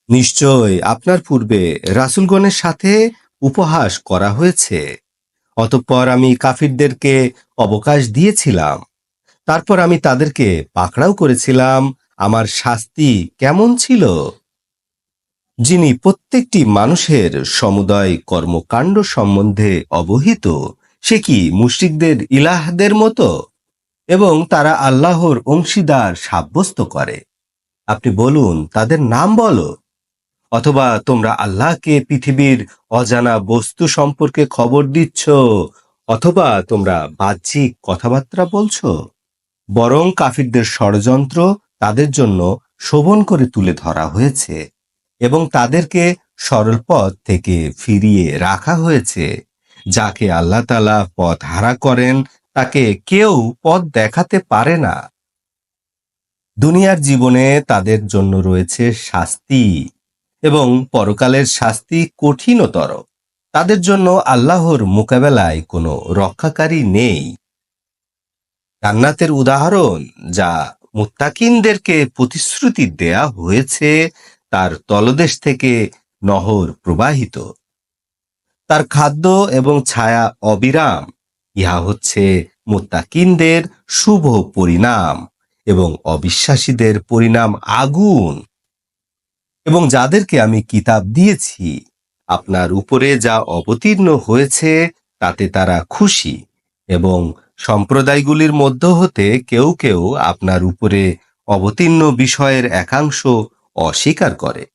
নিশ্চয় আপনার পূর্বে রাসূলগণের সাথে উপহাস করা হয়েছে। অতঃপর আমি কাফিরদেরকে অবকাশ দিয়েছিলাম। তারপর আমি তাদেরকে পাকড়াও করেছিলাম। আমার শাস্তি কেমন ছিল? যিনি প্রত্যেকটি মানুষের সমুদয় কর্মকাণ্ড সম্বন্ধে অবহিত, সে কি মুশরিকদের ইলাহদের মতো? এবং তারা আল্লাহর অংশীদার সাব্যস্ত করে। আপনি বলুন, তাদের নাম বলো। অথবা তোমরা আল্লাহকে পৃথিবীর অজানা বস্তু সম্পর্কে খবর দিচ্ছ, অথবা তোমরা বাহ্যিক কথাবার্তা বলছো। বরং কাফিরদের ষড়যন্ত্র তাদের জন্য শোভন করে তুলে ধরা হয়েছে এবং তাদেরকে সরল পথ থেকে ফিরিয়ে রাখা হয়েছে। যাকে আল্লাহ তাআলা পথ হারা করেন, তাকে কেউ পথ দেখাতে পারে না। দুনিয়ার জীবনে তাদের জন্য রয়েছে শাস্তি এবং পরকালের শাস্তি কঠিনতর। তাদের জন্য আল্লাহর মোকাবেলায় কোনো রক্ষাকারী নেই। জান্নাতের উদাহরণ যা মুত্তাকিনদেরকে প্রতিশ্রুতি দেয়া হয়েছে, তার তলদেশ থেকে নহর প্রবাহিত। তার খাদ্য এবং ছায়া অবিরাম। ইহা হচ্ছে মুত্তাকিনদের শুভ পরিণাম এবং অবিশ্বাসীদের পরিণাম আগুন। এবং যাদেরকে আমি কিতাব দিয়েছি, আপনার উপরে যা অবতীর্ণ হয়েছে তাতে তারা খুশি, এবং সম্প্রদায়গুলির মধ্য হতে কেউ কেউ আপনার উপরে অবতীর্ণ বিষয়ের একাংশ অস্বীকার করে।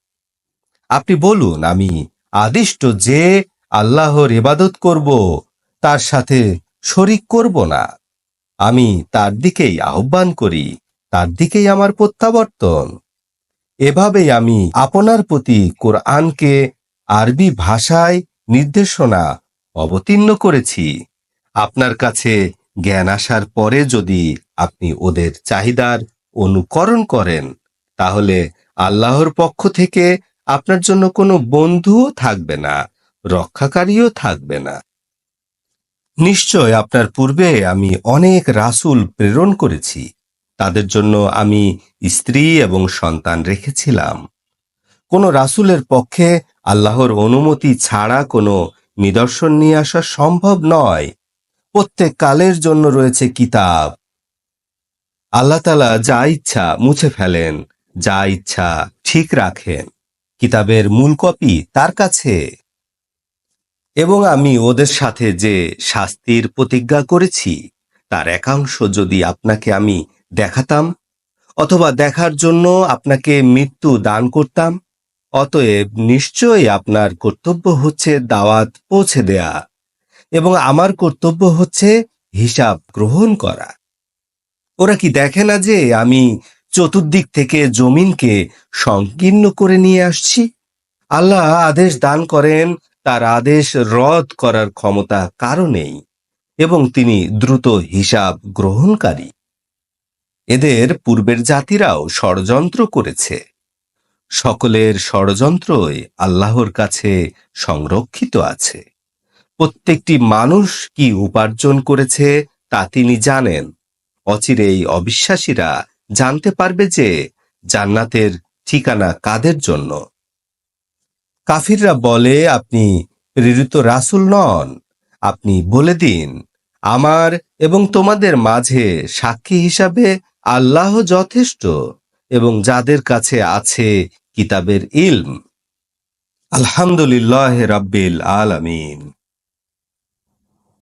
আপনি বলুন, আমি আদিষ্ট যে আল্লাহর ইবাদত করব, তার সাথে শরিক করব না। আমি তার দিকেই আহ্বান করি, তার দিকেই আমার প্রত্যাবর্তন। এভাবেই আমি আপনার প্রতি কোরআনকে আরবি ভাষায় নির্দেশনা অবতীর্ণ করেছি। আপনার কাছে জ্ঞান আসার পরে যদি আপনি ওদের চাহিদার অনুকরণ করেন, তাহলে আল্লাহর পক্ষ থেকে আপনার জন্য কোনো বন্ধুও থাকবে না, রক্ষাকারীও থাকবে না। নিশ্চয় আপনার পূর্বে আমি অনেক রাসূল প্রেরণ করেছি। তাদের জন্য আমি স্ত্রী এবং সন্তান রেখেছিলাম। কোন রাসূলের পক্ষে আল্লাহর অনুমতি ছাড়া কোনো নিদর্শন নিয়ে আসা সম্ভব নয়। প্রত্যেক কালের জন্য রয়েছে কিতাব। আল্লাহ তাআলা যা ইচ্ছা মুছে ফেলেন, যা ইচ্ছা ঠিক রাখেন। কিতাবের মূল কপি তার কাছে। এবং আমি ওদের সাথে যে শাস্তির প্রতিজ্ঞা করেছি, তার একাংশ যদি আপনাকে আমি দেখাতাম, অথবা দেখার জন্য আপনাকে মৃত্যু দান করতাম, অতএব নিশ্চয়ই আপনার কর্তব্য হচ্ছে দাওয়াত পৌঁছে দেয়া, এবং আমার কর্তব্য হচ্ছে হিসাব গ্রহণ করা। ওরা কি দেখে না যে আমি চতুর্দিক থেকে জমিনকে সংকীর্ণ করে নিয়ে আসছি? আল্লাহ আদেশ দান করেন, তার আদেশ রদ করার ক্ষমতা কারো নেই, এবং তিনি দ্রুত হিসাব গ্রহণকারী। এদের পূর্বের জাতিরাও ষড়যন্ত্র করেছে। সকলের ষড়যন্ত্রই আল্লাহর কাছে সংরক্ষিত আছে। প্রত্যেকটি মানুষ কি উপার্জন করেছে তা তিনি জানেন। অচিরেই অবিশ্বাসীরা জানতে পারবে যে জান্নাতের ঠিকানা কাদের জন্য। কাফিররা বলে, আপনি প্রেরিত রাসূল নন। আপনি বলে দিন, আমার এবং তোমাদের মাঝে সাক্ষী হিসাবে আল্লাহ যথেষ্ট, এবং যাদের কাছে আছে কিতাবের ইলম। আলহামদুলিল্লাহ রাব্বিল আলামিন।